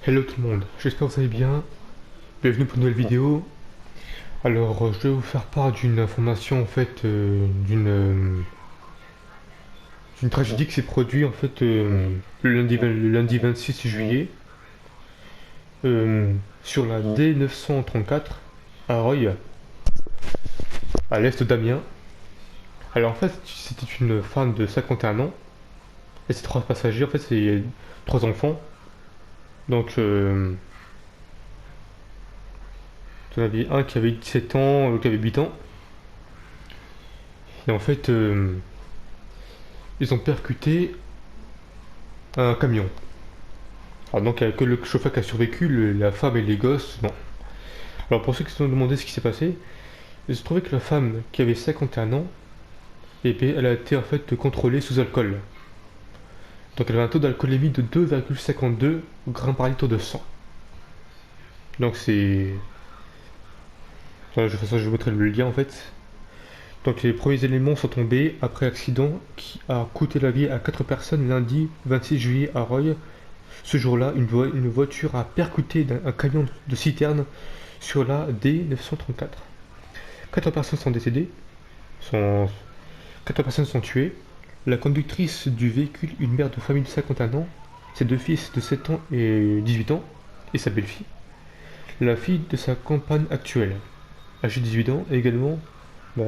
Hello tout le monde, j'espère que vous allez bien. Bienvenue pour une nouvelle vidéo. Alors, je vais vous faire part d'une information en fait, d'une tragédie qui s'est produite en fait le lundi 26 juillet euh, sur la D934 à Roye, à l'est d'Amiens. Alors en fait, c'était une femme de 51 ans et ses trois passagers, en fait, c'est trois enfants. Donc, il y en avait un qui avait 17 ans, l'autre qui avait 8 ans. Et en fait, ils ont percuté un camion. Alors donc, il n'y a que le chauffeur qui a survécu, la femme et les gosses, non. Alors pour ceux qui se sont demandé ce qui s'est passé, il se trouvait que la femme qui avait 51 ans, eh bien, elle a été en fait contrôlée sous alcool. Donc elle avait un taux d'alcoolémie de 2,52 grammes par litre de sang. Donc c'est... Enfin, de toute façon, je vous mettrai le lien en fait. Donc les premiers éléments sont tombés après l'accident qui a coûté la vie à 4 personnes lundi 26 juillet à Roye. Ce jour-là, une voiture a percuté un camion de citerne sur la D934. 4 personnes sont décédées, sont... 4 personnes sont tuées. La conductrice du véhicule, une mère de famille de 51 ans, ses deux fils de 7 ans et 18 ans, et sa belle-fille. La fille de sa compagne actuelle, âgée de 18 ans, également bah,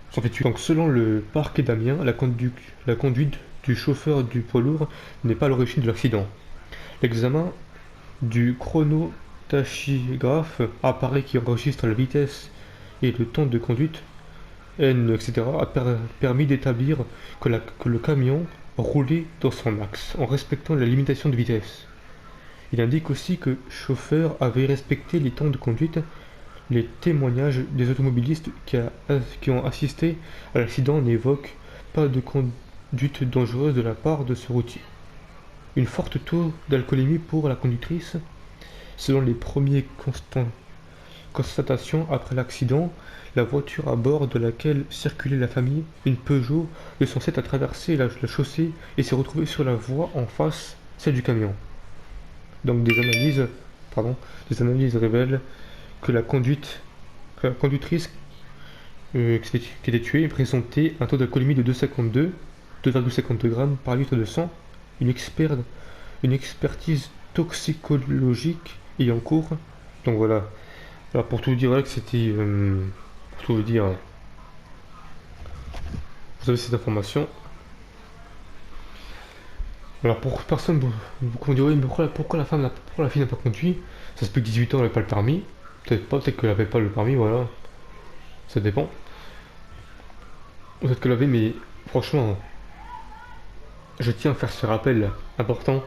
sont fait tuer. Donc selon le parquet d'Amiens, la conduite du chauffeur du poids lourd n'est pas à l'origine de l'accident. L'examen du chronotachygraphe appareil qui enregistre la vitesse et le temps de conduite, N, etc., a permis d'établir que le camion roulait dans son axe en respectant la limitation de vitesse. Il indique aussi que le chauffeur avait respecté les temps de conduite. Les témoignages des automobilistes qui ont assisté à l'accident n'évoquent pas de conduite dangereuse de la part de ce routier. Une forte taux d'alcoolémie pour la conductrice. Selon les premières constatations après l'accident, la voiture à bord de laquelle circulait la famille, une Peugeot 207, a traversé la chaussée et s'est retrouvée sur la voie en face, celle du camion. Donc des analyses révèlent que la conductrice qui était tuée présentait un taux d'alcoolémie de 2,52 grammes par litre de sang. Une, une expertise toxicologique est en cours. Donc voilà. Alors pour tout vous dire, voilà, que c'était... pour tout vous dire, vous avez cette information. Alors pour personne, vous me direz, oui, mais pourquoi pourquoi la fille n'a pas conduit? Ça se peut que 18 ans elle n'avait pas le permis. Peut-être pas, peut-être qu'elle n'avait pas le permis, voilà. Ça dépend. Peut-être qu'elle avait, mais franchement, je tiens à faire ce rappel important.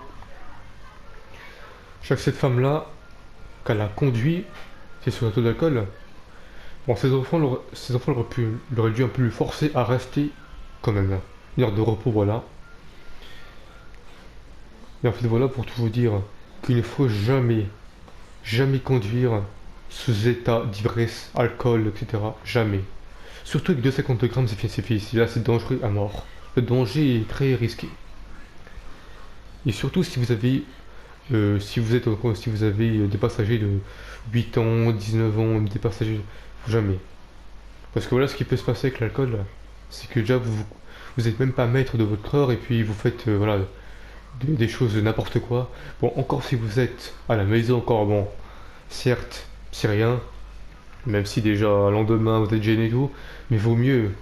Chaque cette femme-là, qu'elle a conduit, c'est sur un taux d'alcool. Bon, ses enfants l'auraient dû un peu le forcer à rester quand même. Une heure de repos, voilà. Et en fait, voilà pour tout vous dire qu'il ne faut jamais conduire sous état d'ivresse, alcool, etc. Jamais. Surtout avec 2,52 grammes, c'est fait. Là, c'est dangereux à mort. Le danger est très risqué. Et surtout si vous avez des passagers de 8 ans, 19 ans, des passagers, jamais. Parce que voilà ce qui peut se passer avec l'alcool, c'est que déjà vous êtes même pas maître de votre corps et puis vous faites voilà des choses n'importe quoi. Bon, encore si vous êtes à la maison, encore bon, certes, c'est rien, même si déjà le lendemain vous êtes gêné et tout, mais vaut mieux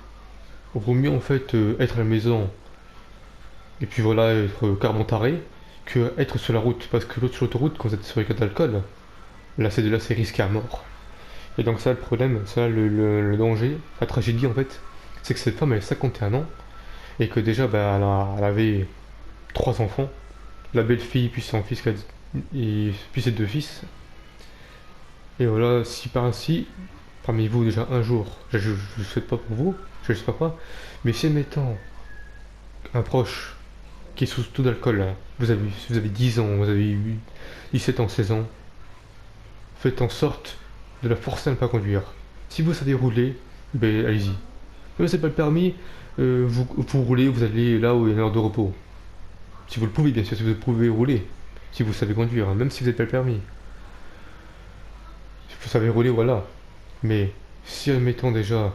en fait être à la maison et puis voilà être carrément taré que être sur la route parce que l'autre sur l'autoroute quand vous êtes sur les cas d'alcool, là c'est risqué à mort. Et donc ça le problème, ça le danger, la tragédie en fait, c'est que cette femme elle a 51 ans et que déjà bah, elle avait trois enfants, la belle-fille puis son fils et puis ses deux fils. Et voilà, si par ainsi, parmi vous déjà un jour, je ne souhaite pas pour vous, je ne sais pas, mais si admettons un proche qui est sous taux d'alcool, là, vous avez 10 ans, vous avez 17 ans, 16 ans, faites en sorte de la forcer à ne pas conduire. Si vous savez rouler, ben allez-y. Si vous n'avez pas le permis, vous roulez, vous allez là où il y a une heure de repos. Si vous le pouvez, bien sûr, si vous pouvez rouler. Si vous savez conduire, hein, même si vous n'avez pas le permis. Si vous savez rouler, voilà. Mais si, admettons déjà,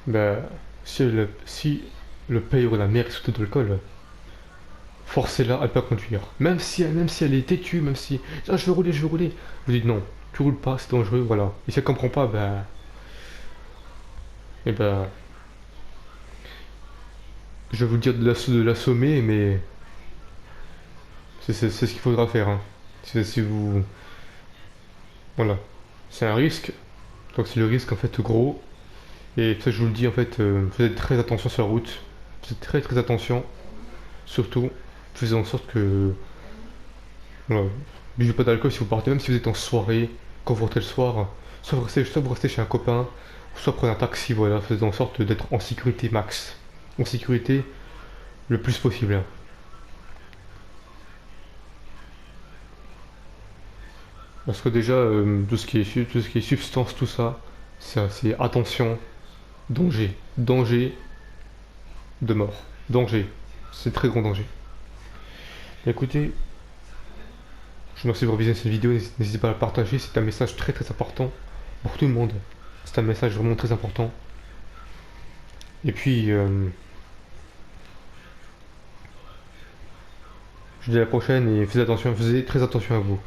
bah, si le père ou la mère est sous d'alcool, forcez-la à ne pas conduire. Même si elle est têtue, même si ah, je veux rouler. Vous dites non, tu roules pas, c'est dangereux, voilà. Et si elle comprend pas, bah, et bah, je vais vous dire de l'assommer, mais c'est ce qu'il faudra faire. Hein. Si vous, voilà, c'est un risque. Donc c'est le risque en fait gros. Et ça je vous le dis en fait, faites très attention sur la route. Faites très attention. Surtout, faites en sorte que, voilà, buvez pas d'alcool si vous partez, même si vous êtes en soirée, quand vous rentrez le soir, soit vous restez chez un copain, soit prenez un taxi, voilà, faites en sorte d'être en sécurité max. En sécurité le plus possible. Parce que déjà, tout ce qui est substance, tout ça, c'est attention, danger. Danger de mort. Danger. C'est très grand danger. Écoutez, je vous remercie d'avoir visionné cette vidéo. N'hésitez pas à la partager. C'est un message très important pour tout le monde. C'est un message vraiment très important. Et puis, je vous dis à la prochaine et faites très attention à vous.